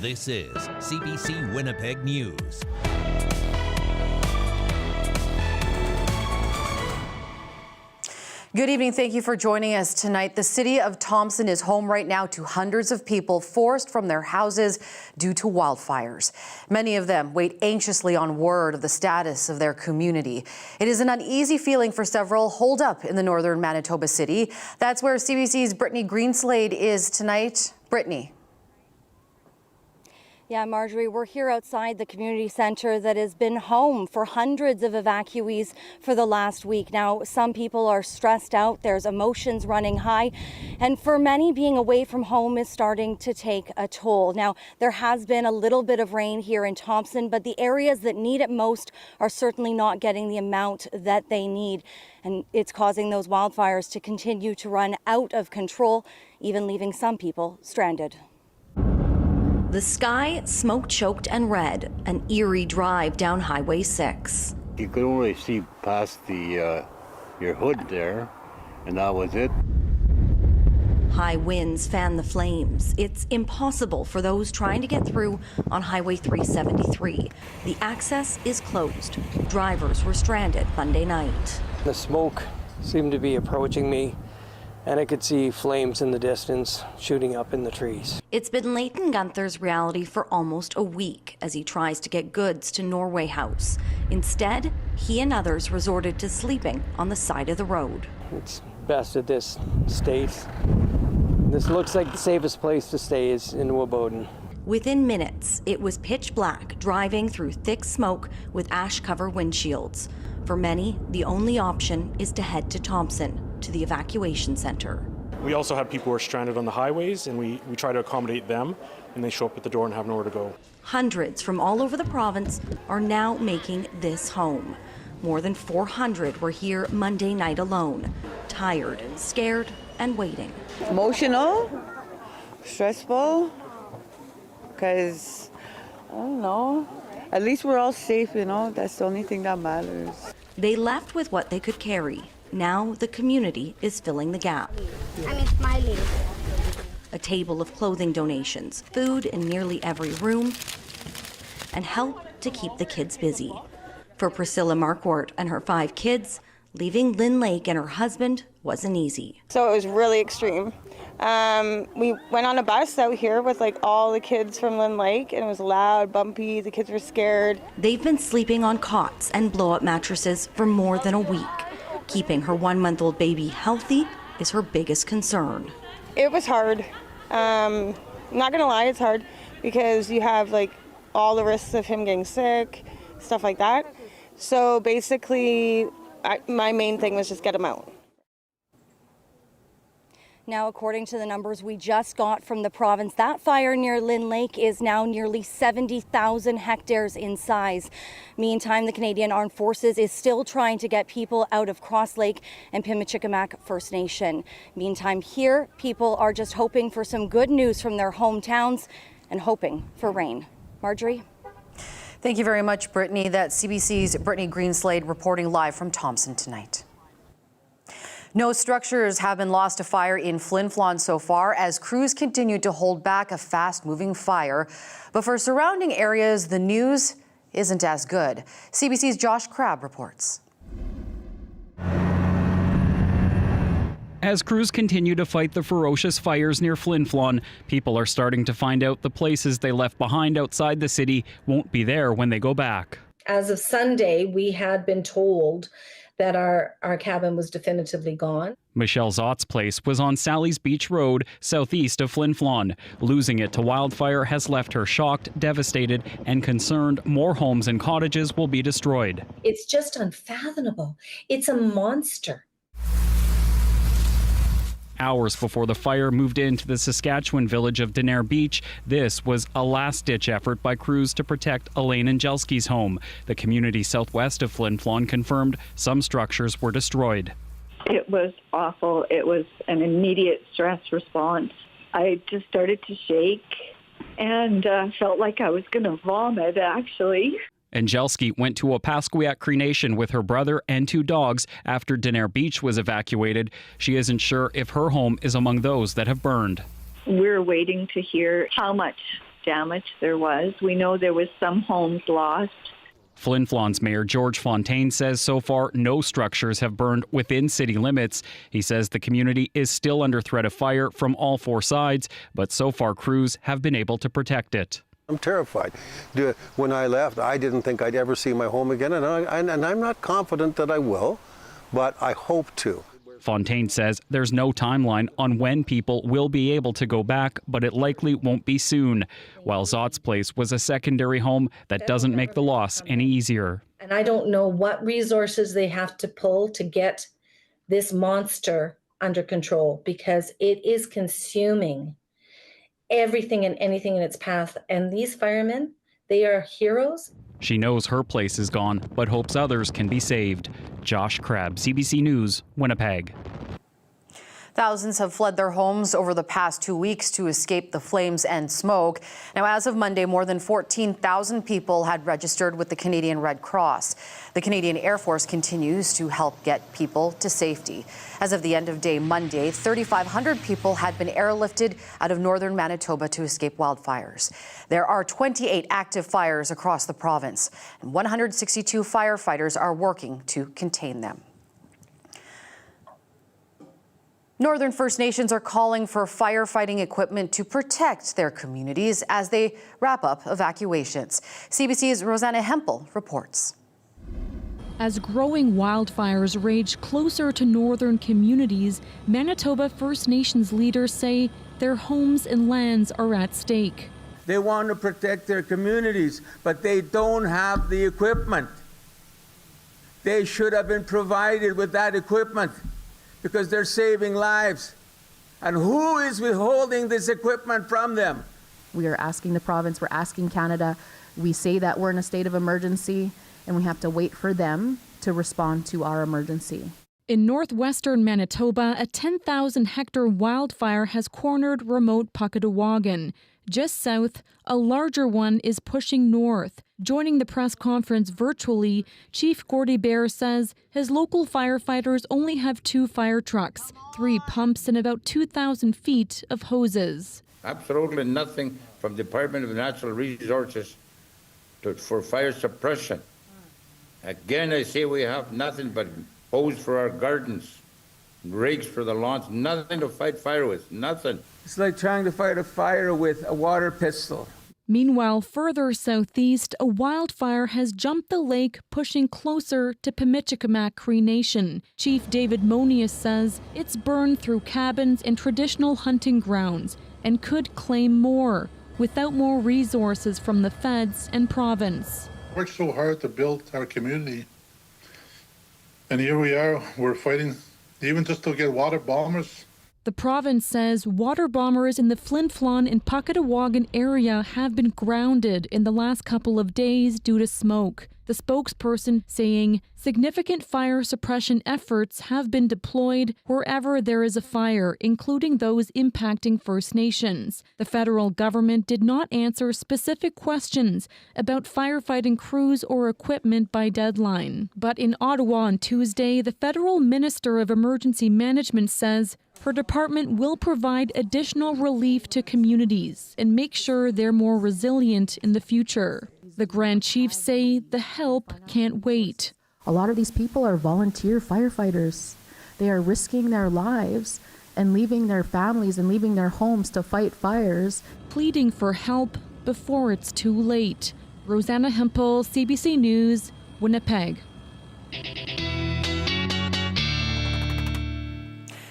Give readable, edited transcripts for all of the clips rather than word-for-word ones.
This is CBC Winnipeg News. Good evening. Thank you for joining us tonight. The city of Thompson is home right now to hundreds of people forced from their houses due to wildfires. Many of them wait anxiously on word of the status of their community. It is an uneasy feeling for several holed up in the northern Manitoba city. That's where CBC's Brittany Greenslade is tonight. Brittany. Yeah, Marjorie, we're here outside the community centre that has been home for hundreds of evacuees for the last week. Now, some people are stressed out. There's emotions running high. And for many, being away from home is starting to take a toll. Now, there has been a little bit of rain here in Thompson, but the areas that need it most are certainly not getting the amount that they need. And it's causing those wildfires to continue to run out of control, even leaving some people stranded. The sky smoke-choked and red, an eerie drive down Highway 6. You could only see past the your hood there, and that was it. High winds fan the flames. It's impossible for those trying to get through on Highway 373. The access is closed. Drivers were stranded Monday night. The smoke seemed to be approaching me, and I could see flames in the distance shooting up in the trees. It's been Leighton Gunther's reality for almost a week as he tries to get goods to Norway House. Instead, he and others resorted to sleeping on the side of the road. It's best at this state. This looks like the safest place to stay is in Woboden. Within minutes, it was pitch black, driving through thick smoke with ash-covered windshields. For many, the only option is to head to Thompson, to the evacuation center. We also have people who are stranded on the highways, and we try to accommodate them, and they show up at the door and have nowhere to go. Hundreds from all over the province are now making this home. More than 400 were here Monday night alone, tired, scared, and waiting. Emotional, stressful, because, I don't know, at least we're all safe, you know, that's the only thing that matters. They left with what they could carry. Now the community is filling the gap. I'm smiling. A table of clothing donations, food in nearly every room, and help to keep the kids busy. For Priscilla Marquardt and her 5 kids, leaving Lynn Lake and her husband wasn't easy. So it was really extreme. We went on a bus out here with like all the kids from Lynn Lake, and it was loud, bumpy, the kids were scared. They've been sleeping on cots and blow-up mattresses for more than a week. Keeping her 1-month-old baby healthy is her biggest concern. It was hard. I'm not gonna lie, it's hard because you have like all the risks of him getting sick, stuff like that. So basically, my main thing was just get him out. Now, according to the numbers we just got from the province, that fire near Lynn Lake is now nearly 70,000 hectares in size. Meantime, the Canadian Armed Forces is still trying to get people out of Cross Lake and Pimicikamak First Nation. Meantime, here, people are just hoping for some good news from their hometowns and hoping for rain. Marjorie? Thank you very much, Brittany. That's CBC's Brittany Greenslade reporting live from Thompson tonight. No structures have been lost to fire in Flin Flon so far as crews continue to hold back a fast-moving fire. But for surrounding areas, the news isn't as good. CBC's Josh Crabb reports. As crews continue to fight the ferocious fires near Flin Flon, people are starting to find out the places they left behind outside the city won't be there when they go back. As of Sunday, we had been told that our cabin was definitively gone. Michelle Zott's place was on Sally's Beach Road, southeast of Flin Flon. Losing it to wildfire has left her shocked, devastated, and concerned more homes and cottages will be destroyed. It's just unfathomable. It's a monster. Hours before the fire moved into the Saskatchewan village of Denair Beach, this was a last-ditch effort by crews to protect Elaine Angelski's home. The community southwest of Flin Flon confirmed some structures were destroyed. It was awful. It was an immediate stress response. I just started to shake and felt like I was going to vomit, actually. Angelski went to a Pasquiat cremation with her brother and 2 dogs after Denair Beach was evacuated. She isn't sure if her home is among those that have burned. We're waiting to hear how much damage there was. We know there was some homes lost. Flin Flon's Mayor George Fontaine says so far no structures have burned within city limits. He says the community is still under threat of fire from all four sides, but so far crews have been able to protect it. I'm terrified. When I left, I didn't think I'd ever see my home again, and I'm not confident that I will, but I hope to. Fontaine says there's no timeline on when people will be able to go back, but it likely won't be soon. While Zott's place was a secondary home, that doesn't make the loss any easier. And I don't know what resources they have to pull to get this monster under control, because it is consuming everything and anything in its path. And these firemen, they are heroes. She knows her place is gone, but hopes others can be saved. Josh Crabb, CBC News, Winnipeg. Thousands have fled their homes over the past 2 weeks to escape the flames and smoke. Now, as of Monday, more than 14,000 people had registered with the Canadian Red Cross. The Canadian Air Force continues to help get people to safety. As of the end of day Monday, 3,500 people had been airlifted out of northern Manitoba to escape wildfires. There are 28 active fires across the province, and 162 firefighters are working to contain them. Northern First Nations are calling for firefighting equipment to protect their communities as they wrap up evacuations. CBC's Rosanna Hempel reports. As growing wildfires rage closer to northern communities, Manitoba First Nations leaders say their homes and lands are at stake. They want to protect their communities, but they don't have the equipment. They should have been provided with that equipment, because they're saving lives. And who is withholding this equipment from them? We are asking the province, we're asking Canada. We say that we're in a state of emergency, and we have to wait for them to respond to our emergency. In northwestern Manitoba, a 10,000-hectare wildfire has cornered remote Puckatawagan. Just south, a larger one is pushing north. Joining the press conference virtually, Chief Gordy Bear says his local firefighters only have 2 fire trucks, 3 pumps, and about 2,000 feet of hoses. Absolutely nothing from the Department of Natural Resources for fire suppression. Again, I say we have nothing but hose for our gardens, rakes for the lawns, nothing to fight fire with, nothing. It's like trying to fight a fire with a water pistol. Meanwhile, further southeast, a wildfire has jumped the lake, pushing closer to Pimichikamak Cree Nation. Chief David Monius says it's burned through cabins and traditional hunting grounds and could claim more without more resources from the feds and province. We worked so hard to build our community, and here we are, we're fighting even just to get water bombers. The province says water bombers in the Flin Flon and Puckatawagan area have been grounded in the last couple of days due to smoke. The spokesperson saying significant fire suppression efforts have been deployed wherever there is a fire, including those impacting First Nations. The federal government did not answer specific questions about firefighting crews or equipment by deadline. But in Ottawa on Tuesday, the federal Minister of Emergency Management says her department will provide additional relief to communities and make sure they're more resilient in the future. The Grand Chiefs say the help can't wait. A lot of these people are volunteer firefighters. They are risking their lives and leaving their families and leaving their homes to fight fires. Pleading for help before it's too late. Rosanna Hempel, CBC News, Winnipeg.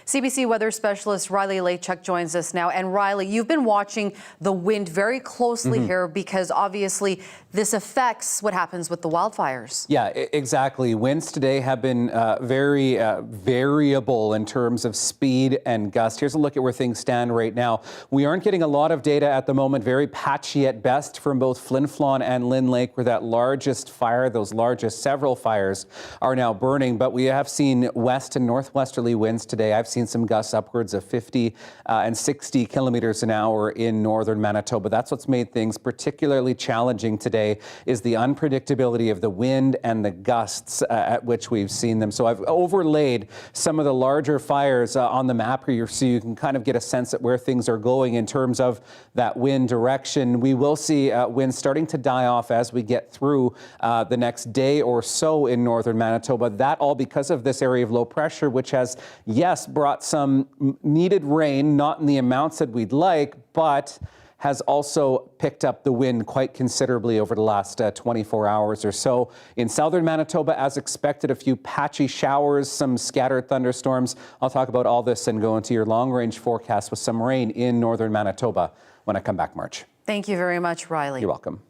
CBC weather specialist Riley Lachuk joins us now. And Riley, you've been watching the wind very closely here because obviously this affects what happens with the wildfires. Yeah, exactly. Winds today have been very variable in terms of speed and gust. Here's a look at where things stand right now. We aren't getting a lot of data at the moment, very patchy at best from both Flin Flon and Lynn Lake, where that largest fire, those largest several fires are now burning. But we have seen west and northwesterly winds today. I've seen some gusts upwards of 50 and 60 kilometers an hour in northern Manitoba. That's what's made things particularly challenging today, is the unpredictability of the wind and the gusts at which we've seen them. So I've overlaid some of the larger fires on the map here so you can kind of get a sense at where things are going in terms of that wind direction. We will see winds starting to die off as we get through the next day or so in northern Manitoba. That all because of this area of low pressure, which has, yes, brought some needed rain, not in the amounts that we'd like, but has also picked up the wind quite considerably over the last 24 hours or so. In southern Manitoba, as expected, a few patchy showers, some scattered thunderstorms. I'll talk about all this and go into your long-range forecast with some rain in northern Manitoba when I come back, March. Thank you very much, Riley. You're welcome.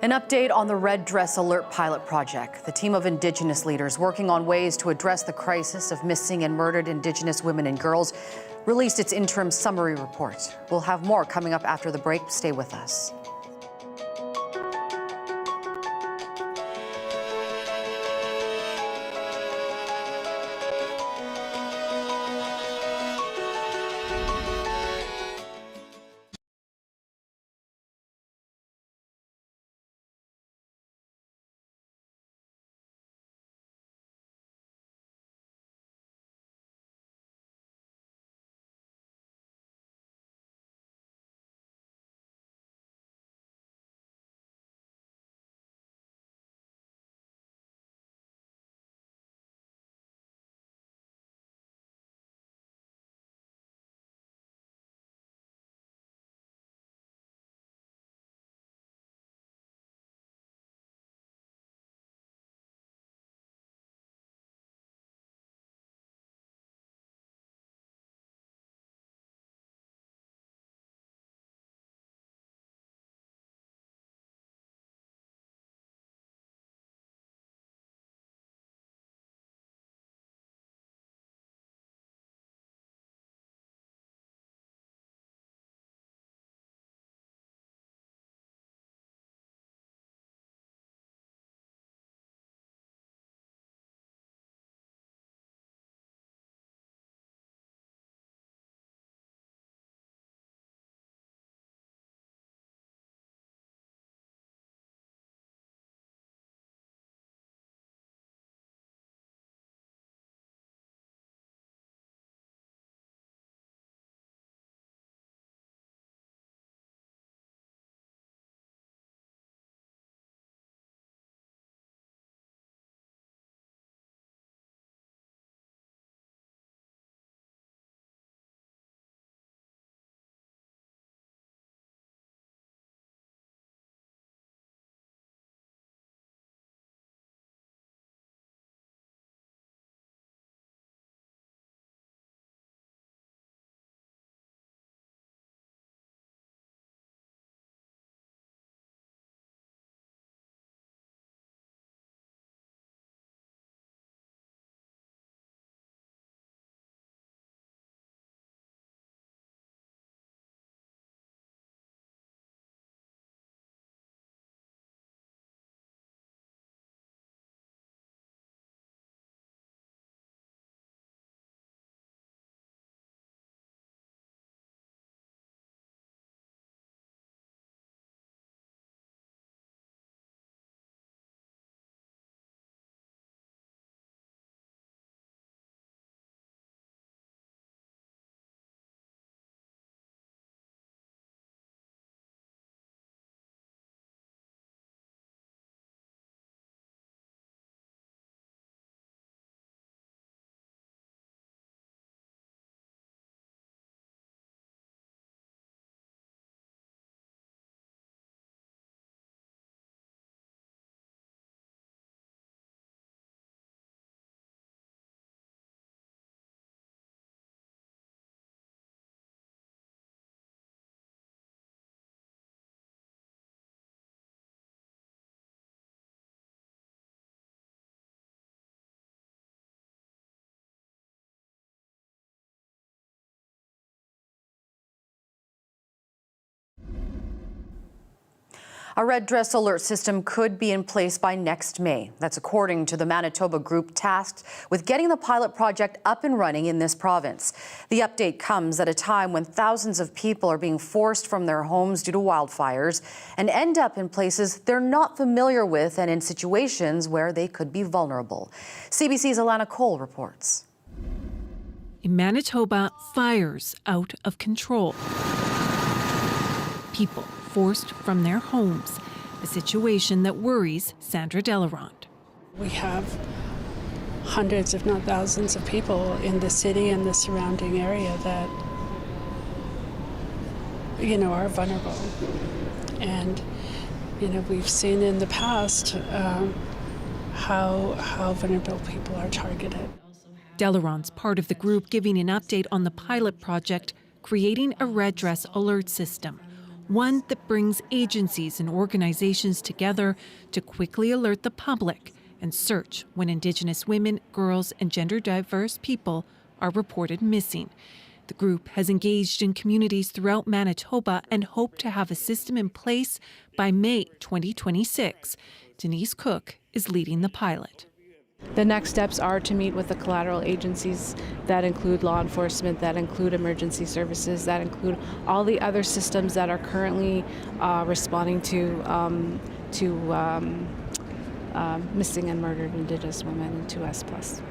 An update on the Red Dress Alert pilot project. The team of Indigenous leaders working on ways to address the crisis of missing and murdered Indigenous women and girls released its interim summary report. We'll have more coming up after the break. Stay with us. A red dress alert system could be in place by next May. That's according to the Manitoba group tasked with getting the pilot project up and running in this province. The update comes at a time when thousands of people are being forced from their homes due to wildfires and end up in places they're not familiar with and in situations where they could be vulnerable. CBC's Alana Cole reports. In Manitoba, fires out of control. People forced from their homes, a situation that worries Sandra Delarond. We have hundreds, if not thousands, of people in the city and the surrounding area that, are vulnerable. And, we've seen in the past how vulnerable people are targeted. Delarond's part of the group giving an update on the pilot project, creating a red dress alert system. One that brings agencies and organizations together to quickly alert the public and search when Indigenous women, girls, and gender-diverse people are reported missing. The group has engaged in communities throughout Manitoba and hope to have a system in place by May 2026. Denise Cook is leading the pilot. The next steps are to meet with the collateral agencies that include law enforcement, that include emergency services, that include all the other systems that are currently responding to missing and murdered Indigenous women and 2S+.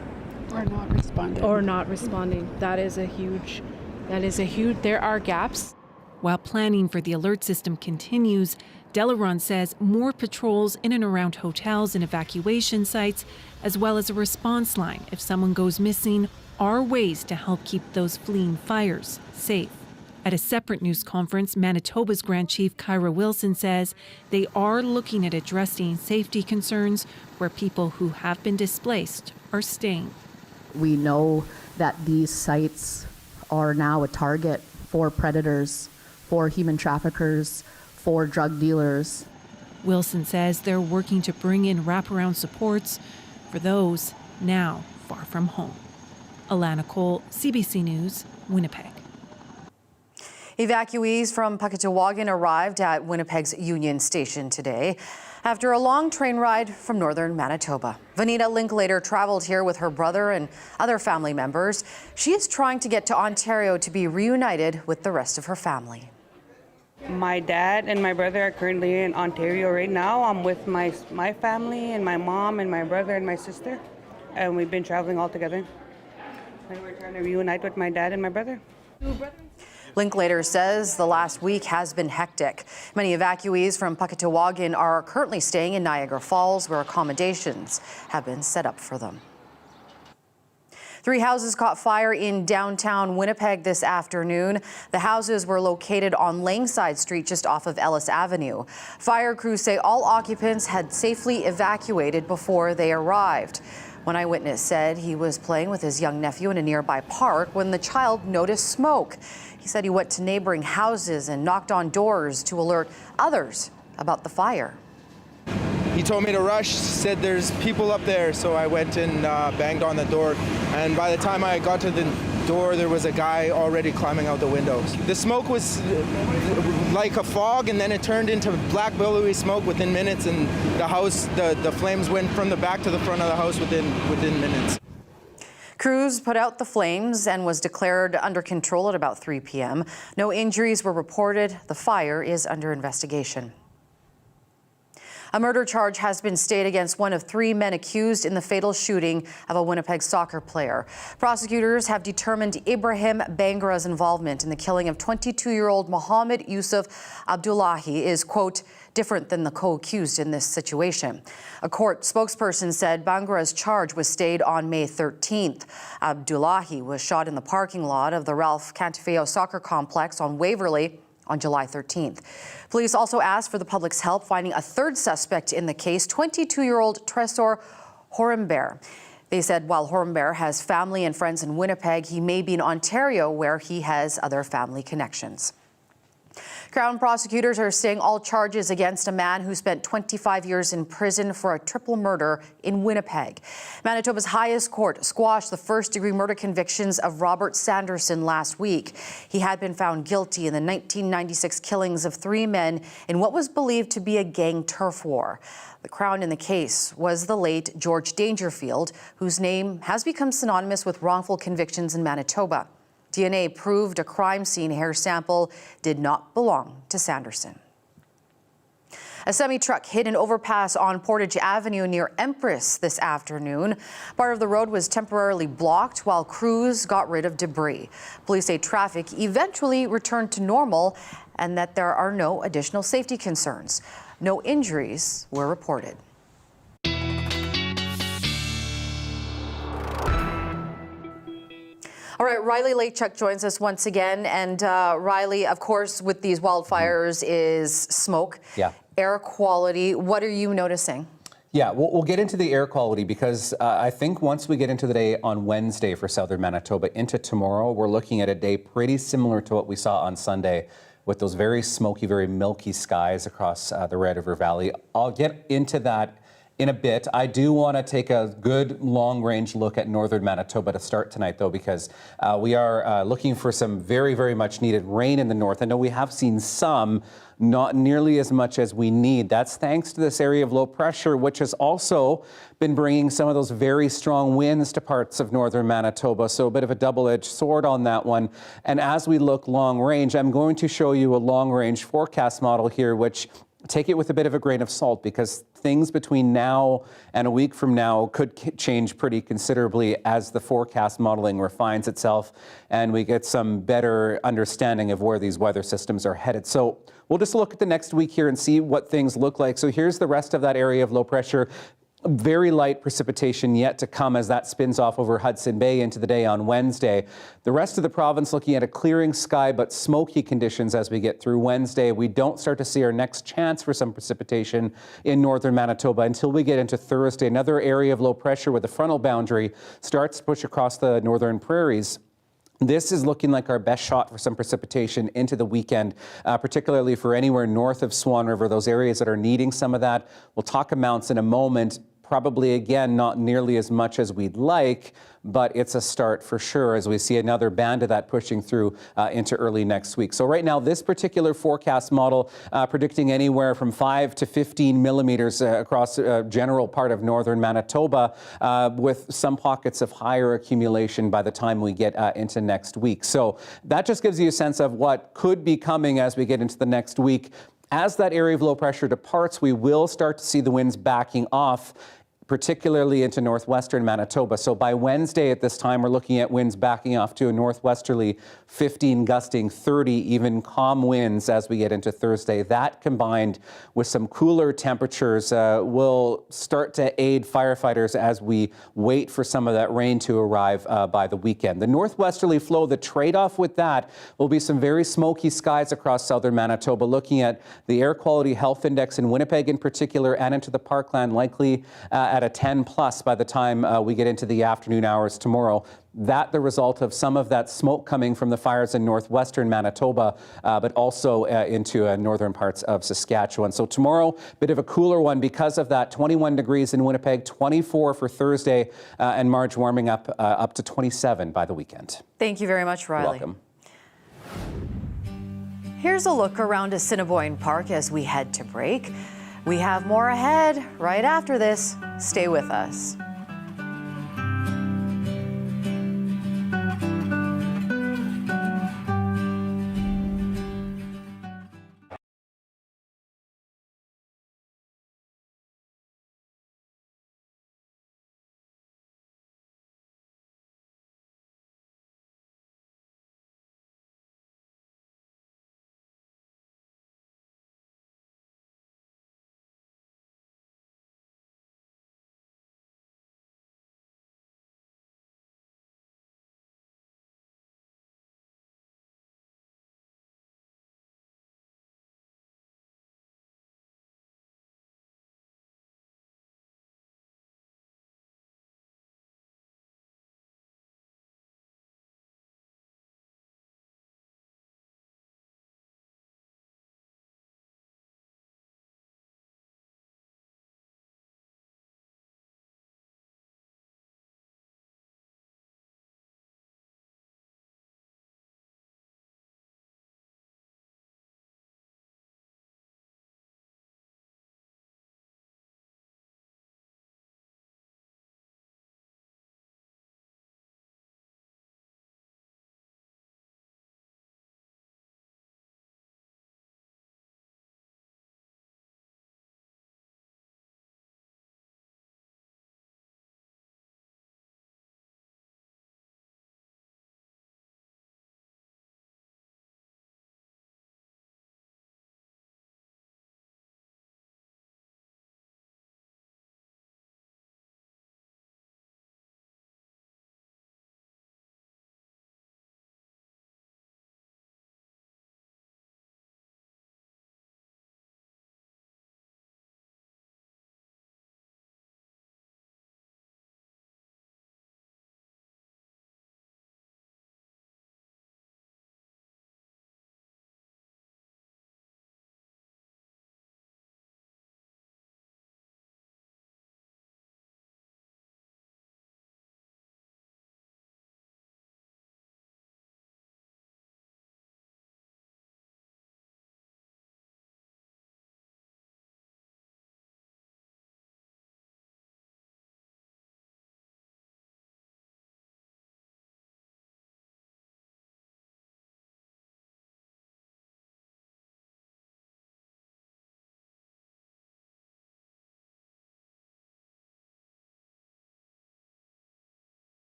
Or not responding. That is a huge, there are gaps. While planning for the alert system continues, Delarond says more patrols in and around hotels and evacuation sites, as well as a response line if someone goes missing, are ways to help keep those fleeing fires safe. At a separate news conference, Manitoba's Grand Chief Kyra Wilson says they are looking at addressing safety concerns where people who have been displaced are staying. We know that these sites are now a target for predators, for human traffickers, for drug dealers. Wilson says they're working to bring in wraparound supports for those now far from home. Alana Cole, CBC News, Winnipeg. Evacuees from Puckatawagan arrived at Winnipeg's Union Station today after a long train ride from northern Manitoba. Vanita Linklater traveled here with her brother and other family members. She is trying to get to Ontario to be reunited with the rest of her family. My dad and my brother are currently in Ontario right now. I'm with my family and my mom and my brother and my sister, and we've been traveling all together. And we're trying to reunite with my dad and my brother. Linklater says the last week has been hectic. Many evacuees from Puckatawagan are currently staying in Niagara Falls, where accommodations have been set up for them. 3 houses caught fire in downtown Winnipeg this afternoon. The houses were located on Langside Street, just off of Ellis Avenue. Fire crews say all occupants had safely evacuated before they arrived. One eyewitness said he was playing with his young nephew in a nearby park when the child noticed smoke. He said he went to neighboring houses and knocked on doors to alert others about the fire. He told me to rush, said there's people up there, so I went and banged on the door. And by the time I got to the door, there was a guy already climbing out the windows. The smoke was like a fog, and then it turned into black billowy smoke within minutes, and the house, the flames went from the back to the front of the house within minutes. Crews put out the flames and was declared under control at about 3 p.m. No injuries were reported. The fire is under investigation. A murder charge has been stayed against one of 3 men accused in the fatal shooting of a Winnipeg soccer player. Prosecutors have determined Ibrahim Bangara's involvement in the killing of 22-year-old Mohammed Yusuf Abdullahi is, quote, different than the co-accused in this situation. A court spokesperson said Bangara's charge was stayed on May 13th. Abdullahi was shot in the parking lot of the Ralph Cantafeo soccer complex on Waverley on July 13th. Police also asked for the public's help finding a third suspect in the case, 22-year-old Tresor Horember. They said while Horember has family and friends in Winnipeg, he may be in Ontario where he has other family connections. Crown prosecutors are saying all charges against a man who spent 25 years in prison for a triple murder in Winnipeg. Manitoba's highest court squashed the first-degree murder convictions of Robert Sanderson last week. He had been found guilty in the 1996 killings of 3 men in what was believed to be a gang turf war. The Crown in the case was the late George Dangerfield, whose name has become synonymous with wrongful convictions in Manitoba. DNA proved a crime scene hair sample did not belong to Sanderson. A semi-truck hit an overpass on Portage Avenue near Empress this afternoon. Part of the road was temporarily blocked while crews got rid of debris. Police say traffic eventually returned to normal and that there are no additional safety concerns. No injuries were reported. All right, Riley Lakechuck joins us once again. And Riley, of course, with these wildfires is smoke, air quality. What are you noticing? Yeah, we'll get into the air quality because I think once we get into the day on Wednesday for southern Manitoba into tomorrow, we're looking at a day pretty similar to what we saw on Sunday with those very smoky, very milky skies across the Red River Valley. I'll get into that in a bit. I do want to take a good long-range look at northern Manitoba to start tonight, though, because we are looking for some very, very much needed rain in the north. I know we have seen some, not nearly as much as we need. That's thanks to this area of low pressure, which has also been bringing some of those very strong winds to parts of northern Manitoba. So a bit of a double-edged sword on that one. And as we look long range, I'm going to show you a long-range forecast model here, which take it with a bit of a grain of salt because things between now and a week from now could change pretty considerably as the forecast modeling refines itself and we get some better understanding of where these weather systems are headed. So we'll just look at the next week here and see what things look like. So here's the rest of that area of low pressure. Very light precipitation yet to come as that spins off over Hudson Bay into the day on Wednesday. The rest of the province looking at a clearing sky but smoky conditions as we get through Wednesday. We don't start to see our next chance for some precipitation in northern Manitoba until we get into Thursday. Another area of low pressure with a frontal boundary starts to push across the northern prairies. This is looking like our best shot for some precipitation into the weekend, particularly for anywhere north of Swan River, those areas that are needing some of that. We'll talk amounts in a moment. Probably, again, not nearly as much as we'd like, but it's a start for sure as we see another band of that pushing through into early next week. So right now, this particular forecast model predicting anywhere from 5 to 15 millimeters across a general part of northern Manitoba with some pockets of higher accumulation by the time we get into next week. So that just gives you a sense of what could be coming as we get into the next week. As that area of low pressure departs, we will start to see the winds backing off, particularly into northwestern Manitoba. So by Wednesday at this time, we're looking at winds backing off to a northwesterly 15 gusting 30, even calm winds as we get into Thursday. That combined with some cooler temperatures will start to aid firefighters as we wait for some of that rain to arrive by the weekend. The northwesterly flow, the trade-off with that will be some very smoky skies across southern Manitoba, looking at the air quality health index in Winnipeg in particular and into the parkland, likely at a 10 plus by the time we get into the afternoon hours tomorrow. That the result of some of that smoke coming from the fires in northwestern Manitoba, but also into northern parts of Saskatchewan. So tomorrow, bit of a cooler one because of that. 21 degrees in Winnipeg, 24 for Thursday, and March warming up to 27 by the weekend. Thank you very much, Riley. You're welcome. Here's a look around Assiniboine Park as we head to break. We have more ahead right after this. Stay with us.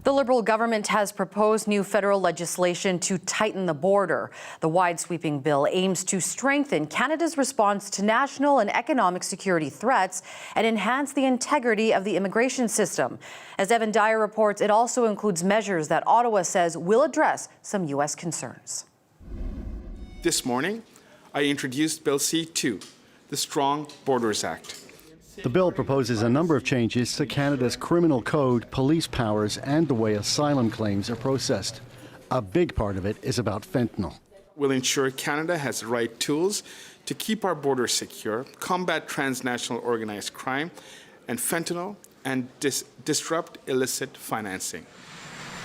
The Liberal government has proposed new federal legislation to tighten the border. The wide-sweeping bill aims to strengthen Canada's response to national and economic security threats and enhance the integrity of the immigration system. As Evan Dyer reports, it also includes measures that Ottawa says will address some U.S. concerns. This morning, I introduced Bill C-2, the Strong Borders Act. The bill proposes a number of changes to Canada's criminal code, police powers, and the way asylum claims are processed. A big part of it is about fentanyl. Will ensure Canada has the right tools to keep our borders secure, combat transnational organized crime and fentanyl, and disrupt illicit financing.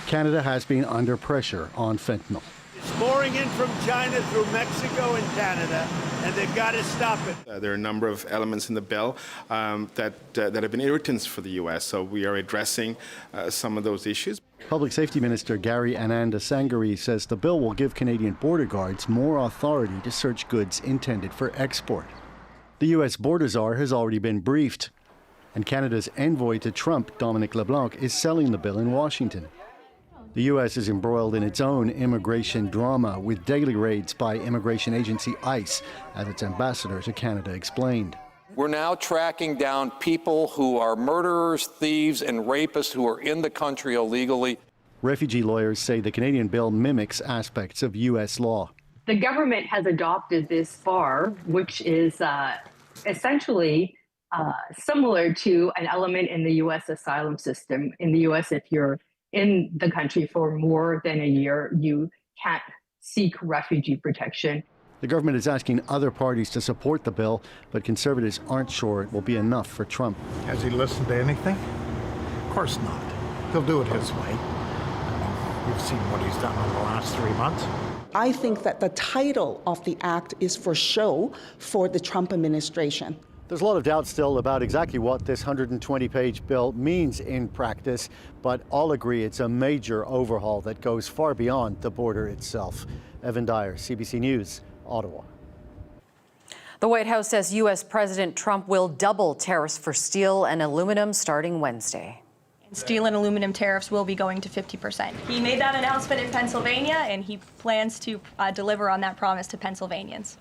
Canada has been under pressure on fentanyl. It's pouring in from China through Mexico and Canada, and they've got to stop it. There are a number of elements in the bill that have been irritants for the U.S., so we are addressing some of those issues. Public Safety Minister Gary Ananda Sangari says the bill will give Canadian border guards more authority to search goods intended for export. The U.S. border czar has already been briefed, and Canada's envoy to Trump, Dominic LeBlanc, is selling the bill in Washington. The U.S. is embroiled in its own immigration drama with daily raids by immigration agency ICE, as its ambassador to Canada explained. We're now tracking down people who are murderers, thieves, and rapists who are in the country illegally. Refugee lawyers say the Canadian bill mimics aspects of U.S. law. The government has adopted this FAR, which is essentially similar to an element in the U.S. asylum system. In the U.S., if you're in the country for more than a year, you can't seek refugee protection. The government is asking other parties to support the bill, but Conservatives aren't sure it will be enough for Trump. Has he listened to anything? Of course not. He'll do it his way. You've seen what he's done in the last 3 months. I think that the title of the act is for show for the Trump administration. There's a lot of doubt still about exactly what this 120-page bill means in practice, but all agree it's a major overhaul that goes far beyond the border itself. Evan Dyer, CBC News, Ottawa. The White House says U.S. President Trump will double tariffs for steel and aluminum starting Wednesday. Steel and aluminum tariffs will be going to 50%. He made that announcement in Pennsylvania, and he plans to deliver on that promise to Pennsylvanians.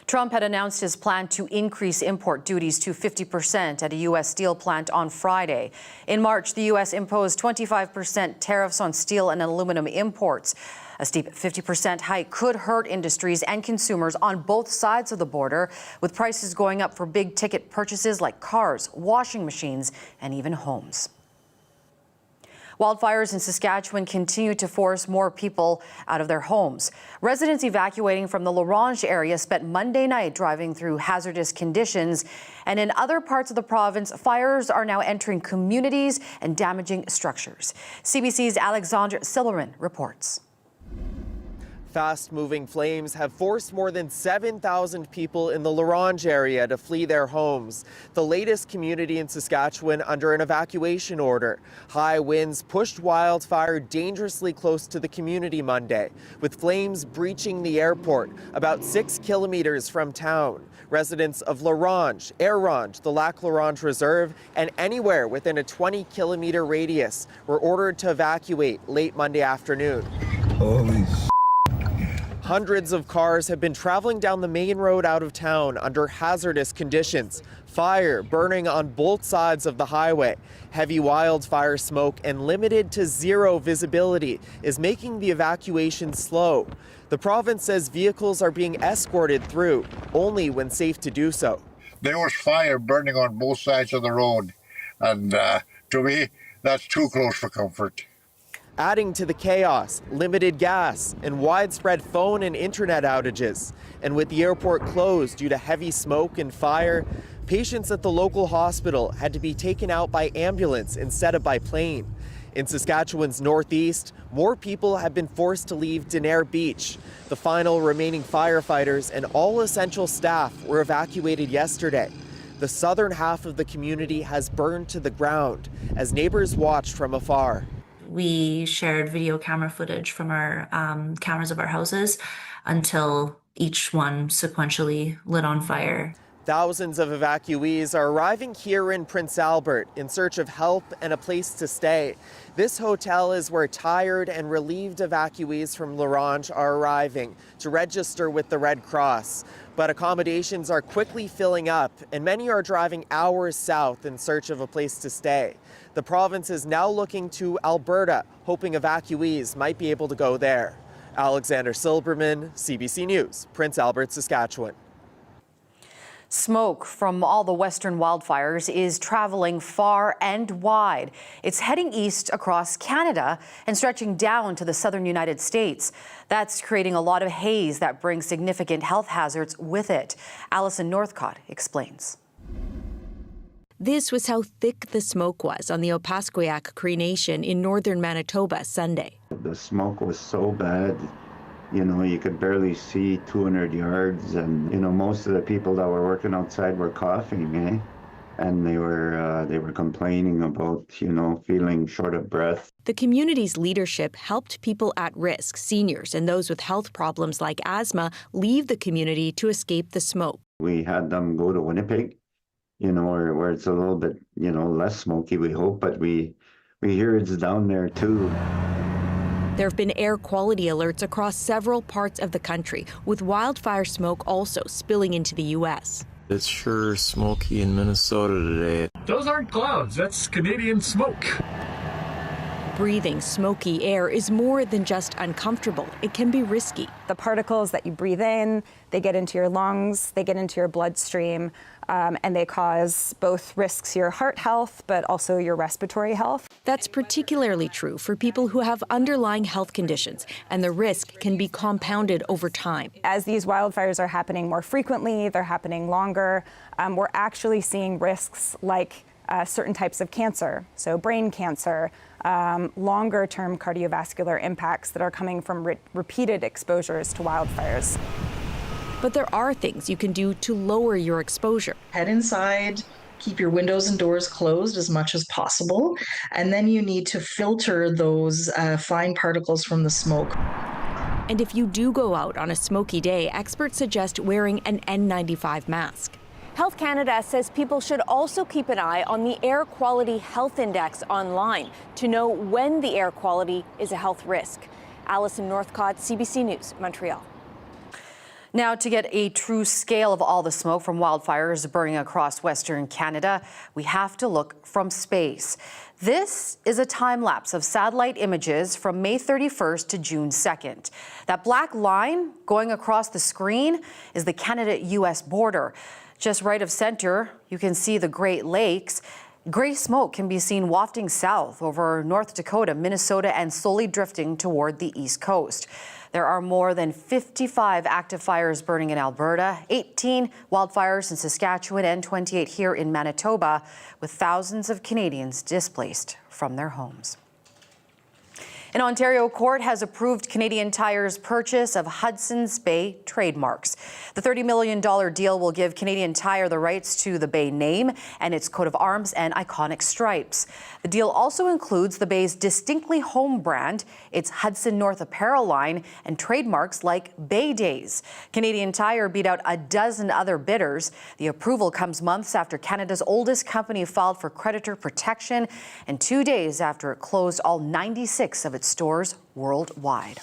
Trump had announced his plan to increase import duties to 50% at a U.S. steel plant on Friday. In March, the U.S. imposed 25% tariffs on steel and aluminum imports. A steep 50% hike could hurt industries and consumers on both sides of the border, with prices going up for big-ticket purchases like cars, washing machines, and even homes. Wildfires in Saskatchewan continue to force more people out of their homes. Residents evacuating from the La Ronge area spent Monday night driving through hazardous conditions. And in other parts of the province, fires are now entering communities and damaging structures. CBC's Alexandre Silberman reports. Fast-moving flames have forced more than 7,000 people in the La Ronge area to flee their homes, the latest community in Saskatchewan under an evacuation order. High winds pushed wildfire dangerously close to the community Monday, with flames breaching the airport about 6 kilometers from town. Residents of La Ronge, Air Ronge, the Lac La Ronge Reserve, and anywhere within a 20-kilometer radius were ordered to evacuate late Monday afternoon. Holy Hundreds of cars have been traveling down the main road out of town under hazardous conditions. Fire burning on both sides of the highway. Heavy wildfire smoke and limited to zero visibility is making the evacuation slow. The province says vehicles are being escorted through, only when safe to do so. There was fire burning on both sides of the road, and to me, that's too close for comfort. Adding to the chaos, limited gas and widespread phone and internet outages. And with the airport closed due to heavy smoke and fire, patients at the local hospital had to be taken out by ambulance instead of by plane. In Saskatchewan's northeast, more people have been forced to leave Denair Beach. The final remaining firefighters and all essential staff were evacuated yesterday. The southern half of the community has burned to the ground as neighbors watched from afar. We shared video camera footage from our cameras of our houses until each one sequentially lit on fire. Thousands of evacuees are arriving here in Prince Albert in search of help and a place to stay. This hotel is where tired and relieved evacuees from L'Orange are arriving to register with the Red Cross. But accommodations are quickly filling up, and many are driving hours south in search of a place to stay. The province is now looking to Alberta, hoping evacuees might be able to go there. Alexander Silberman, CBC News, Prince Albert, Saskatchewan. Smoke from all the western wildfires is traveling far and wide. It's heading east across Canada and stretching down to the southern United States. That's creating a lot of haze that brings significant health hazards with it. Alison Northcott explains. This was how thick the smoke was on the Opaskwayak Cree Nation in northern Manitoba Sunday. The smoke was so bad. You know, you could barely see 200 yards, and you know, most of the people that were working outside were coughing, and they were complaining about, you know, feeling short of breath. The community's leadership helped people at risk, seniors and those with health problems like asthma, leave the community to escape the smoke. We had them go to Winnipeg, you know, where it's a little bit, you know, less smoky, we hope, but we hear it's down there too. There have been air quality alerts across several parts of the country, with wildfire smoke also spilling into the U.S. It's sure smoky in Minnesota today. Those aren't clouds, that's Canadian smoke. Breathing smoky air is more than just uncomfortable. It can be risky. The particles that you breathe in, they get into your lungs, they get into your bloodstream, and they cause both risks to your heart health, but also your respiratory health. That's particularly true for people who have underlying health conditions, and the risk can be compounded over time. As these wildfires are happening more frequently, they're happening longer, we're actually seeing risks like certain types of cancer, so brain cancer, longer-term cardiovascular impacts that are coming from repeated exposures to wildfires. But there are things you can do to lower your exposure. Head inside, keep your windows and doors closed as much as possible, and then you need to filter those fine particles from the smoke. And if you do go out on a smoky day, experts suggest wearing an N95 mask. Health Canada says people should also keep an eye on the Air Quality Health Index online to know when the air quality is a health risk. Alison Northcott, CBC News, Montreal. Now, to get a true scale of all the smoke from wildfires burning across Western Canada, we have to look from space. This is a time lapse of satellite images from May 31st to June 2nd. That black line going across the screen is the Canada-US border. Just right of center, you can see the Great Lakes. Gray smoke can be seen wafting south over North Dakota, Minnesota, and slowly drifting toward the east coast. There are more than 55 active fires burning in Alberta, 18 wildfires in Saskatchewan, and 28 here in Manitoba, with thousands of Canadians displaced from their homes. An Ontario court has approved Canadian Tire's purchase of Hudson's Bay trademarks. The $30 million deal will give Canadian Tire the rights to the Bay name and its coat of arms and iconic stripes. The deal also includes the Bay's distinctly home brand, its Hudson North apparel line, and trademarks like Bay Days. Canadian Tire beat out a dozen other bidders. The approval comes months after Canada's oldest company filed for creditor protection and 2 days after it closed all 96 of its stores worldwide.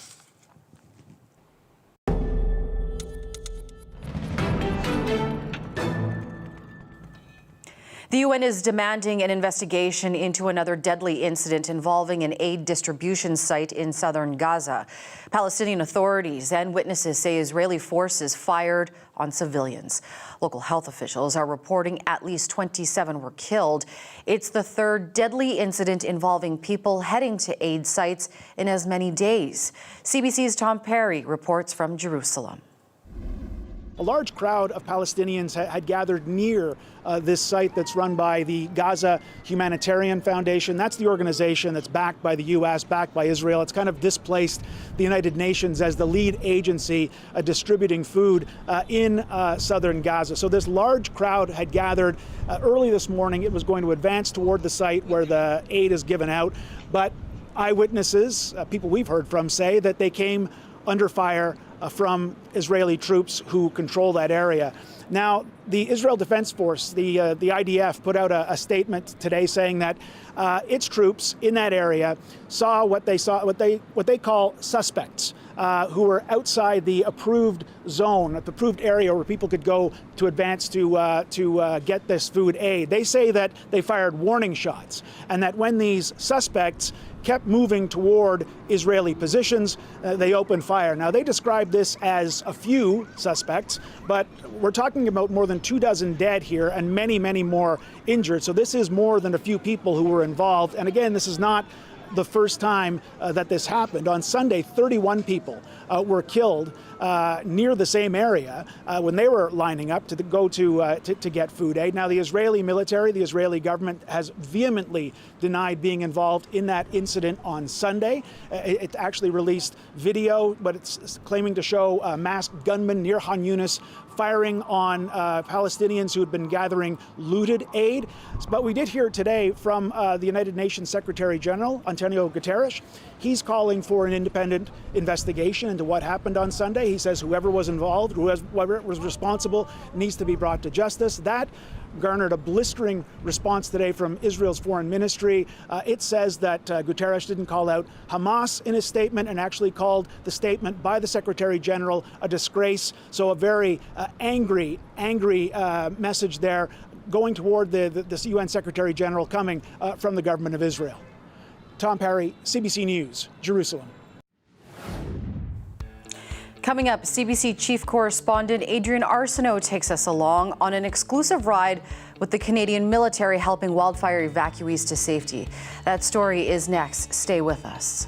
The UN is demanding an investigation into another deadly incident involving an aid distribution site in southern Gaza. Palestinian authorities and witnesses say Israeli forces fired on civilians. Local health officials are reporting at least 27 were killed. It's the third deadly incident involving people heading to aid sites in as many days. CBC's Tom Perry reports from Jerusalem. A large crowd of Palestinians had gathered near this site that's run by the Gaza Humanitarian Foundation. That's the organization that's backed by the U.S., backed by Israel. It's kind of displaced the United Nations as the lead agency distributing food in southern Gaza. So this large crowd had gathered early this morning. It was going to advance toward the site where the aid is given out. But eyewitnesses, people we've heard from, say that they came under fire from Israeli troops who control that area. Now, the Israel Defense Force, the IDF, put out a statement today saying that its troops in that area saw what they call suspects who were outside the approved zone, the approved area where people could go to advance to get this food aid. They say that they fired warning shots, and that when these suspects kept moving toward Israeli positions, they opened fire. Now, they describe this as a few suspects, but we're talking about more than 24 dead here and many, many more injured. So this is more than a few people who were involved. And again, this is not the first time that this happened. On Sunday, 31 people were killed near the same area when they were lining up to go to get food aid. Now, the Israeli military, the Israeli government has vehemently denied being involved in that incident on Sunday. It actually released video, but it's claiming to show masked gunmen near Han Yunis firing on Palestinians who had been gathering looted aid. But we did hear today from the United Nations Secretary General, Antonio Guterres. He's calling for an independent investigation into what happened on Sunday. He says whoever was involved, whoever was responsible, needs to be brought to justice. That garnered a blistering response today from Israel's foreign ministry. It says that Guterres didn't call out Hamas in his statement and actually called the statement by the Secretary General a disgrace. So a very angry message there going toward the UN Secretary General coming from the government of Israel. Tom Parry, CBC News, Jerusalem. Coming up, CBC Chief Correspondent Adrian Arsenault takes us along on an exclusive ride with the Canadian military helping wildfire evacuees to safety. That story is next. Stay with us.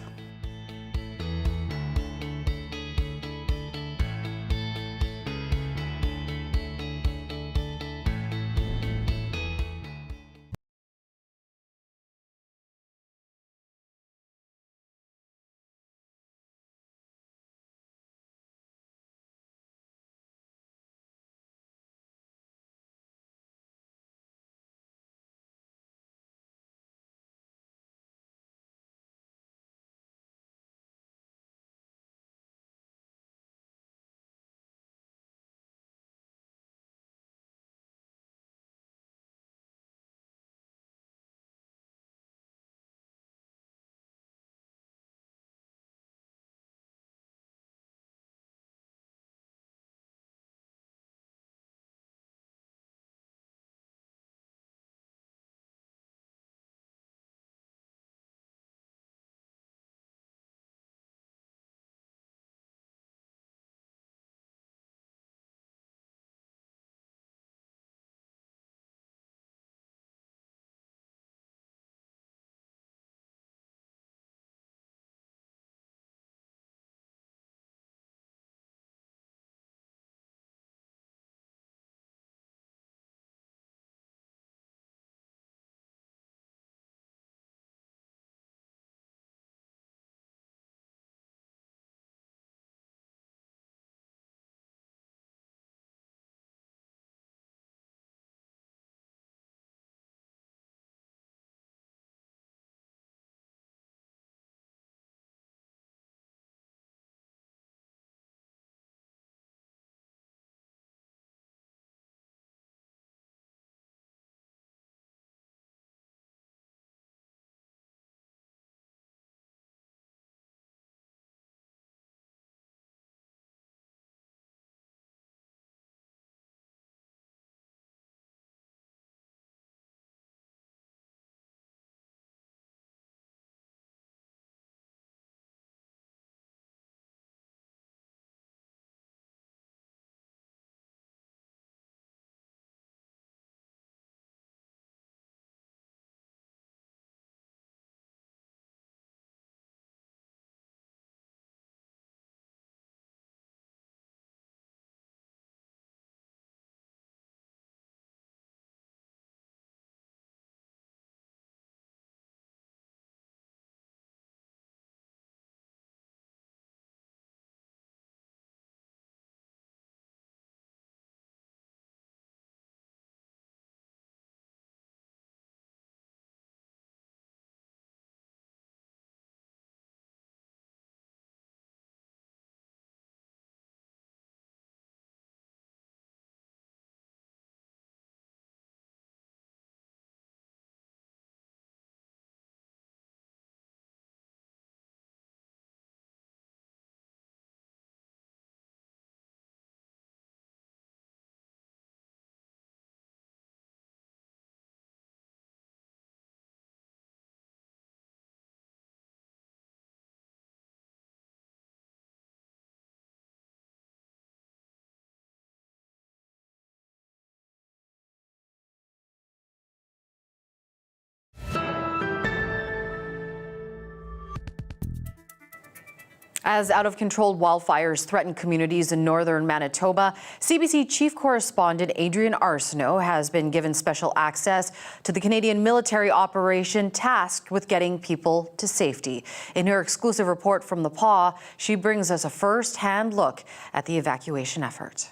As out-of-control wildfires threaten communities in northern Manitoba, CBC Chief Correspondent Adrian Arsenault has been given special access to the Canadian military operation tasked with getting people to safety. In her exclusive report from the PAW, she brings us a first-hand look at the evacuation effort.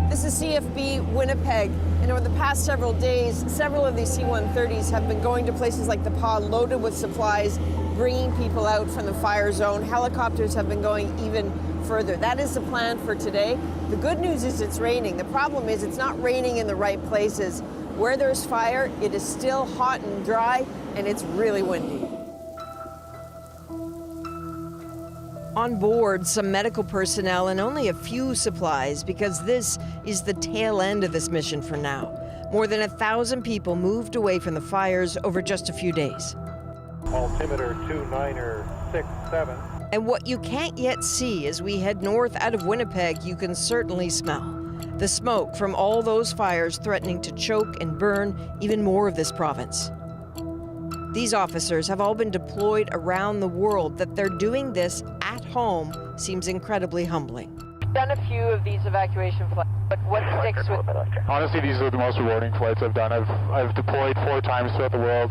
This is CFB Winnipeg, and over the past several days, several of these C-130s have been going to places like the PAW loaded with supplies, bringing people out from the fire zone. Helicopters have been going even further. That is the plan for today. The good news is it's raining. The problem is it's not raining in the right places. Where there's fire, it is still hot and dry, and it's really windy. On board, some medical personnel and only a few supplies, because this is the tail end of this mission for now. More than 1,000 people moved away from the fires over just a few days. Altimeter 2967. And what you can't yet see as we head north out of Winnipeg, you can certainly smell. The smoke from all those fires threatening to choke and burn even more of this province. These officers have all been deployed around the world. That they're doing this at home seems incredibly humbling. I've done a few of these evacuation flights, but what sticks with me? Honestly, these are the most rewarding flights I've done. I've deployed 4 times throughout the world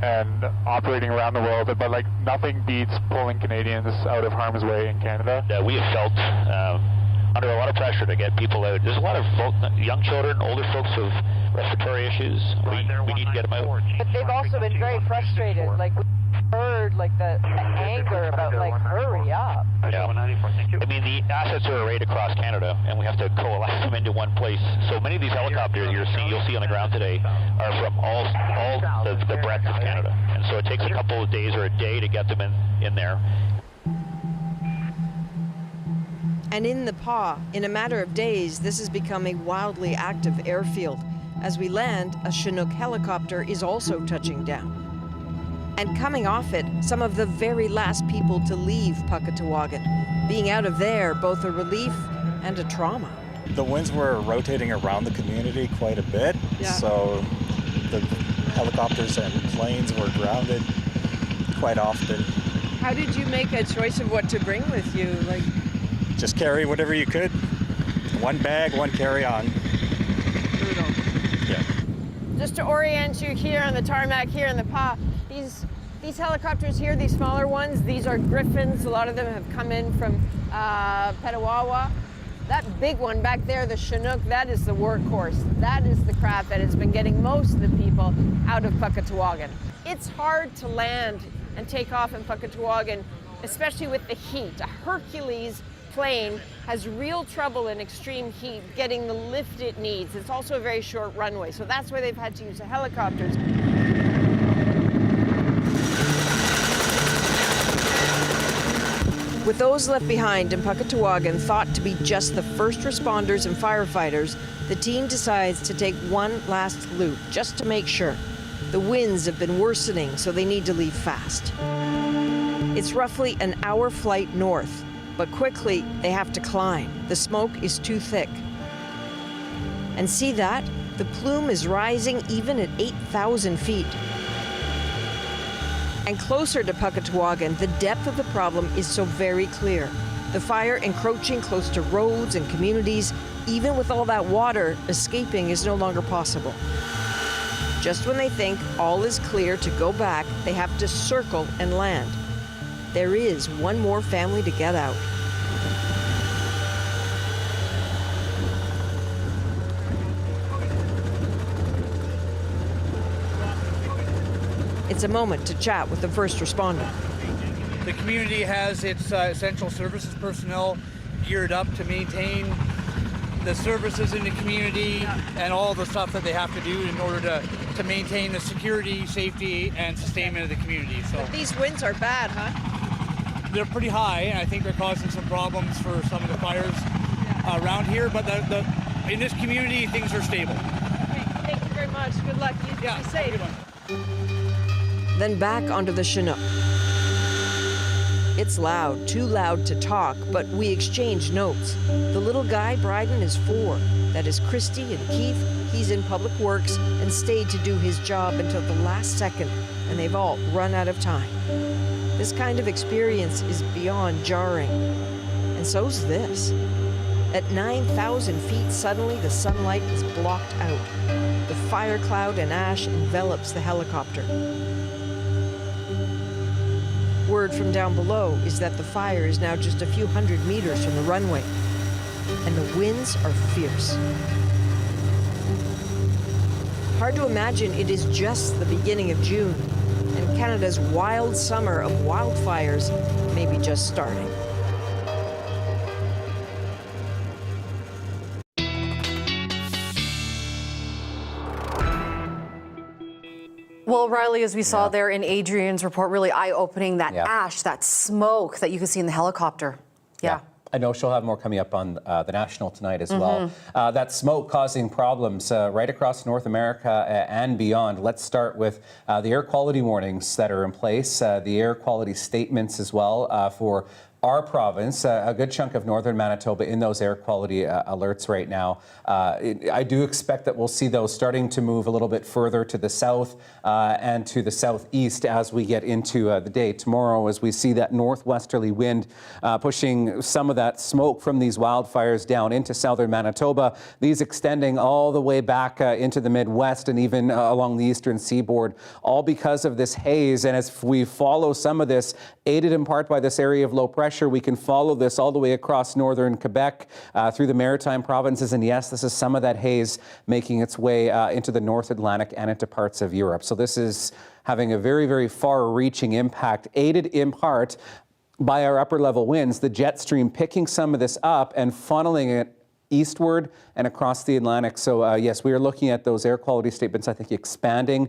and operating around the world, but like nothing beats pulling Canadians out of harm's way in Canada. We have felt under a lot of pressure to get people out. There's a lot of young children, older folks with respiratory issues. We need to get them out. But they've also been very frustrated. Like, we heard like the anger about like, hurry up. Yeah. I mean, the assets are arrayed across Canada, and we have to coalesce them into one place. So many of these helicopters you'll see on the ground today are from all the breadth of Canada. And so it takes a couple of days or a day to get them in there. And in the PAW, in a matter of days, this has become a wildly active airfield. As we land, a Chinook helicopter is also touching down. And coming off it, some of the very last people to leave Puckatawagan. Being out of there, both a relief and a trauma. The winds were rotating around the community quite a bit, so the helicopters and planes were grounded quite often. How did you make a choice of what to bring with you? Like, just carry whatever you could. One bag, one carry-on. Brutal. Yeah. Just to orient you here on the tarmac here in the PAW, these helicopters here, these smaller ones, these are Griffins. A lot of them have come in from Petawawa. That big one back there, the Chinook, that is the workhorse. That is the craft that has been getting most of the people out of Puckatawagan. It's hard to land and take off in Puckatawagan, especially with the heat. A Hercules plane has real trouble in extreme heat getting the lift it needs. It's also a very short runway, so that's why they've had to use the helicopters. With those left behind in Puckatawagan thought to be just the first responders and firefighters, the team decides to take one last loop just to make sure. The winds have been worsening, so they need to leave fast. It's roughly an hour flight north, but quickly they have to climb. The smoke is too thick. And see that? The plume is rising even at 8,000 feet. And closer to Puckatawagan, the depth of the problem is so very clear. The fire encroaching close to roads and communities. Even with all that water, escaping is no longer possible. Just when they think all is clear to go back, they have to circle and land. There is one more family to get out. It's a moment to chat with the first responder. The community has its essential services personnel geared up to maintain the services in the community and all the stuff that they have to do in order to maintain the security, safety, and sustainment of the community. So but these winds are bad, huh? They're pretty high, and I think they're causing some problems for some of the fires around here. But in this community, things are stable. Okay, thank you very much. Good luck. You be safe. Good one. Then back onto the Chinook. It's loud, too loud to talk, but we exchange notes. The little guy, Bryden, is 4. That is Christy and Keith. He's in public works and stayed to do his job until the last second, and they've all run out of time. This kind of experience is beyond jarring, and so's this. At 9,000 feet, suddenly the sunlight is blocked out. The fire cloud and ash envelops the helicopter. Word from down below is that the fire is now just a few hundred meters from the runway, and the winds are fierce. Hard to imagine it is just the beginning of June, and Canada's wild summer of wildfires may be just starting. Well, Riley, as we saw there in Adrian's report, really eye-opening, that ash, that smoke that you can see in the helicopter. Yeah. I know she'll have more coming up on the National tonight as well. That smoke causing problems right across North America and beyond. Let's start with the air quality warnings that are in place, the air quality statements as well for our province, a good chunk of northern Manitoba in those air quality alerts right now. I do expect that we'll see those starting to move a little bit further to the south and to the southeast as we get into the day tomorrow, as we see that northwesterly wind pushing some of that smoke from these wildfires down into southern Manitoba, these extending all the way back into the Midwest and even along the eastern seaboard, all because of this haze. And as we follow some of this, aided in part by this area of low pressure, we can follow this all the way across northern Quebec through the maritime provinces. And yes, this is some of that haze making its way into the North Atlantic and into parts of Europe. So this is having a very, very far-reaching impact, aided in part by our upper level winds, the jet stream picking some of this up and funneling it eastward and across the Atlantic. So yes, we are looking at those air quality statements, I think, expanding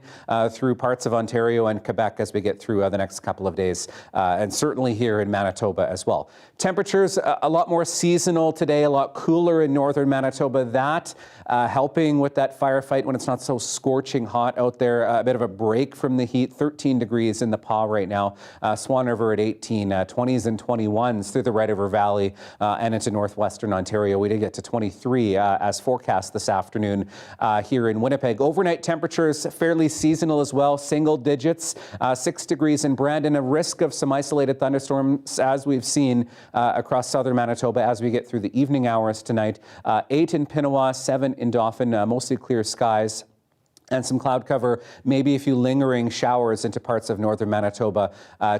through parts of Ontario and Quebec as we get through the next couple of days, and certainly here in Manitoba as well. Temperatures a lot more seasonal today, a lot cooler in northern Manitoba. That helping with that firefight when it's not so scorching hot out there. A bit of a break from the heat. 13 degrees in the Pas right now. Swan River at 18, 20s and 21s through the Red River Valley and into northwestern Ontario. We did get to 23 as forecast this afternoon here in Winnipeg. Overnight temperatures fairly seasonal as well, single digits, 6 degrees in Brandon. A risk of some isolated thunderstorms as we've seen across southern Manitoba as we get through the evening hours tonight. 8 in Pinawa, 7 in Dauphin, mostly clear skies. And some cloud cover, maybe a few lingering showers into parts of northern Manitoba.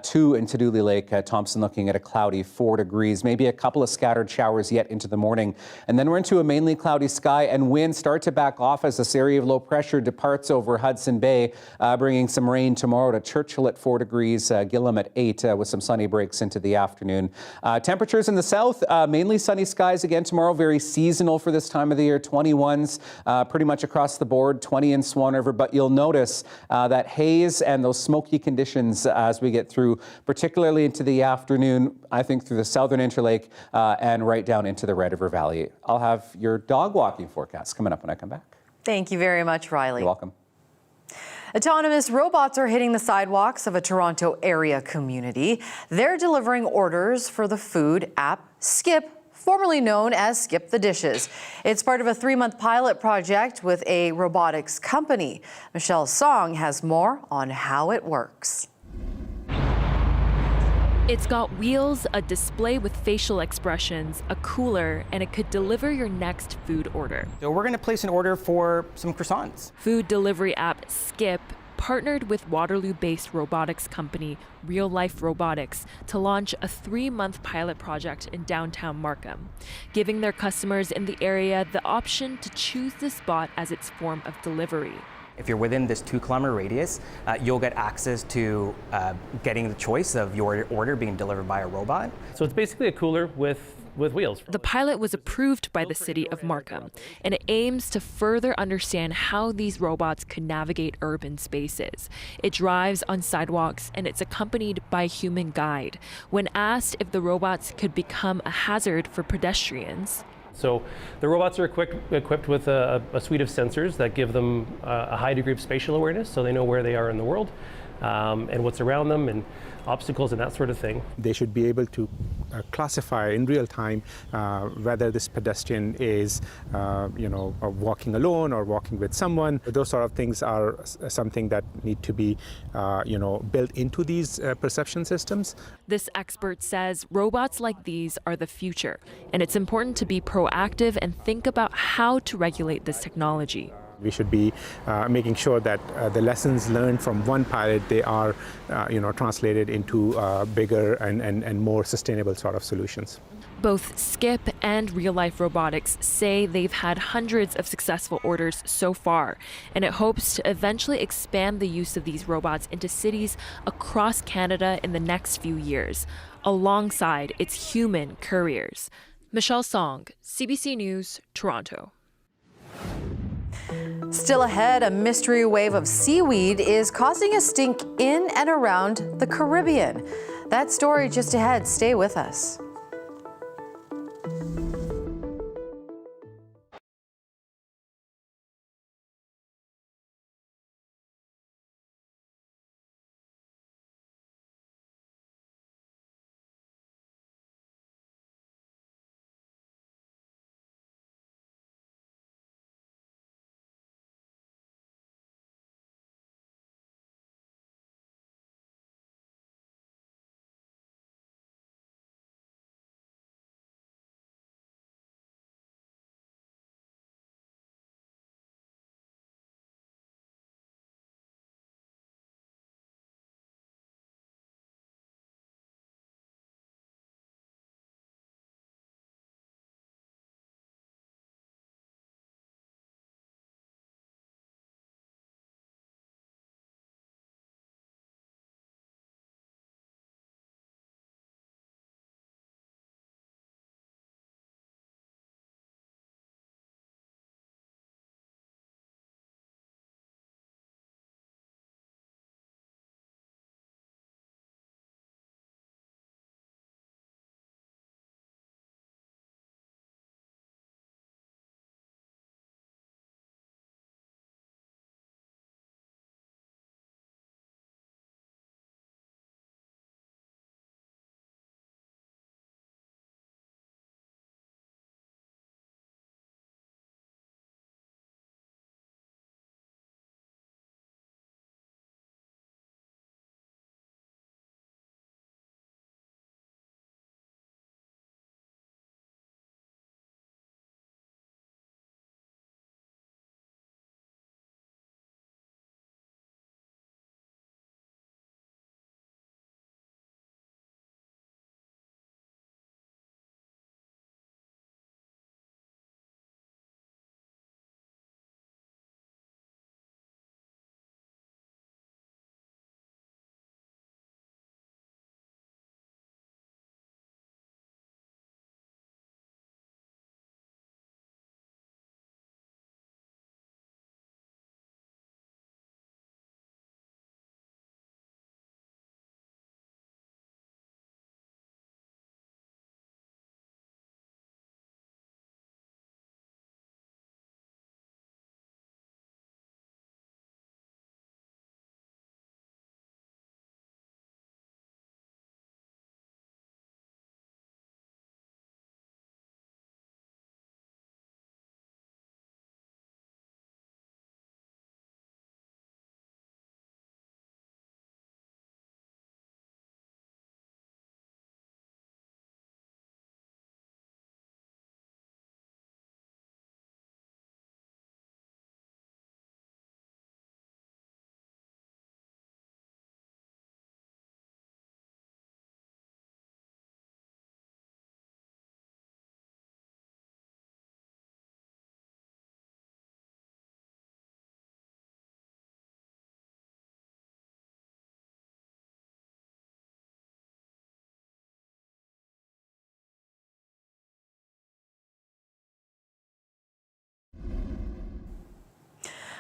2 in Tadoule Lake, Thompson looking at a cloudy 4 degrees, maybe a couple of scattered showers yet into the morning. And then we're into a mainly cloudy sky, and winds start to back off as this area of low pressure departs over Hudson Bay, bringing some rain tomorrow to Churchill at 4 degrees, Gillam at 8 with some sunny breaks into the afternoon. Temperatures in the south, mainly sunny skies again tomorrow, very seasonal for this time of the year, 21s pretty much across the board, 20 in Swan River, but you'll notice that haze and those smoky conditions as we get through, particularly into the afternoon, I think through the southern Interlake and right down into the Red River Valley. I'll have your dog walking forecast coming up when I come back. Thank you very much, Riley. You're welcome. Autonomous robots are hitting the sidewalks of a Toronto area community. They're delivering orders for the food app Skip, formerly known as Skip the Dishes. It's part of a 3-month pilot project with a robotics company. Michelle Song has more on how it works. It's got wheels, a display with facial expressions, a cooler, and it could deliver your next food order. So we're going to place an order for some croissants. Food delivery app Skip partnered with Waterloo-based robotics company Real Life Robotics to launch a 3-month pilot project in downtown Markham, giving their customers in the area the option to choose the spot as its form of delivery. If you're within this 2-kilometer radius, you'll get access to getting the choice of your order being delivered by a robot. So it's basically a cooler with wheels. The pilot was approved by the city of Markham, and it aims to further understand how these robots could navigate urban spaces. It drives on sidewalks, and it's accompanied by a human guide. When asked if the robots could become a hazard for pedestrians, so the robots are equipped with a suite of sensors that give them a high degree of spatial awareness, so they know where they are in the world and what's around them. And obstacles and that sort of thing. They should be able to classify in real time whether this pedestrian is, walking alone or walking with someone. Those sort of things are something that need to be, built into these perception systems. This expert says robots like these are the future, and it's important to be proactive and think about how to regulate this technology. We should be making sure that the lessons learned from one pilot, they are, translated into bigger and more sustainable sort of solutions. Both Skip and Real Life Robotics say they've had hundreds of successful orders so far, and it hopes to eventually expand the use of these robots into cities across Canada in the next few years, alongside its human couriers. Michelle Song, CBC News, Toronto. Still ahead, a mystery wave of seaweed is causing a stink in and around the Caribbean. That story just ahead. Stay with us.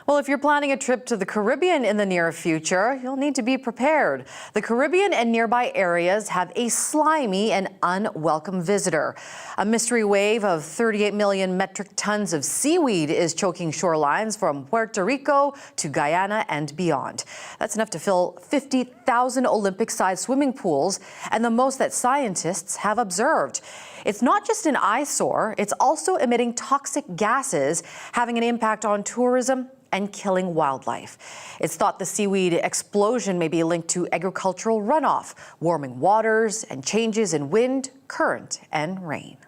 Well, if you're planning a trip to the Caribbean in the near future, you'll need to be prepared. The Caribbean and nearby areas have a slimy and unwelcome visitor. A mystery wave of 38 million metric tons of seaweed is choking shorelines from Puerto Rico to Guyana and beyond. That's enough to fill 50,000 Olympic-sized swimming pools, and the most that scientists have observed. It's not just an eyesore, it's also emitting toxic gases, having an impact on tourism and killing wildlife. It's thought the seaweed explosion may be linked to agricultural runoff, warming waters, and changes in wind, current, and rain.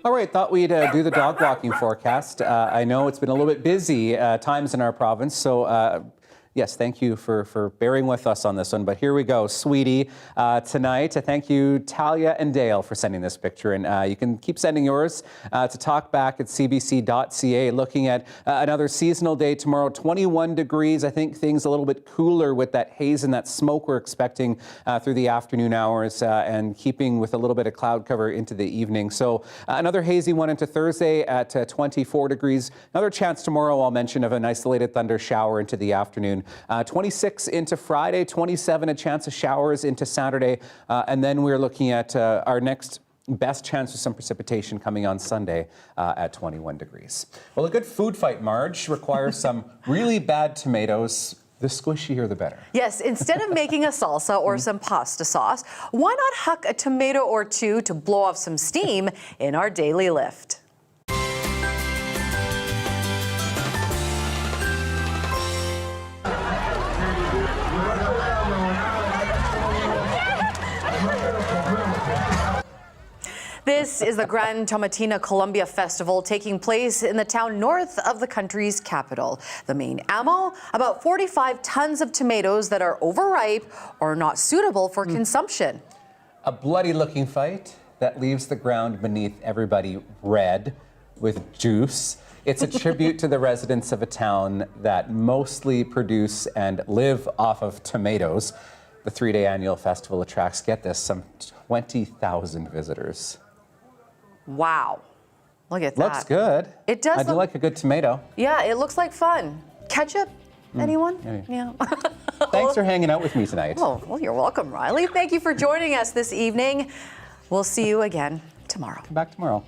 All right, thought we'd do the dog walking forecast. I know it's been a little bit busy times in our province, so yes, thank you for bearing with us on this one, but here we go. Sweetie, tonight, thank you, Talia and Dale, for sending this picture, and you can keep sending yours to talkback@cbc.ca. Looking at another seasonal day tomorrow, 21 degrees. I think things a little bit cooler with that haze and that smoke we're expecting through the afternoon hours, and keeping with a little bit of cloud cover into the evening. So another hazy one into Thursday at 24 degrees. Another chance tomorrow, I'll mention, of an isolated thunder shower into the afternoon. 26 into Friday, 27 a chance of showers into Saturday, and then we're looking at our next best chance of some precipitation coming on Sunday at 21 degrees. Well, a good food fight, Marge, requires some really bad tomatoes. The squishier, the better. Yes, instead of making a salsa or some pasta sauce, why not huck a tomato or two to blow off some steam in our daily lift? This is the Grand Tomatina Colombia Festival taking place in the town north of the country's capital. The main ammo, about 45 tons of tomatoes that are overripe or not suitable for consumption. A bloody looking fight that leaves the ground beneath everybody red with juice. It's a tribute to the residents of a town that mostly produce and live off of tomatoes. The 3-day annual festival attracts, get this, some 20,000 visitors. Wow. Look at that. Looks good. It does. I do like a good tomato. Yeah, it looks like fun. Ketchup? Anyone? Maybe. Yeah. Thanks for hanging out with me tonight. Oh, well, you're welcome, Riley. Thank you for joining us this evening. We'll see you again tomorrow. Come back tomorrow.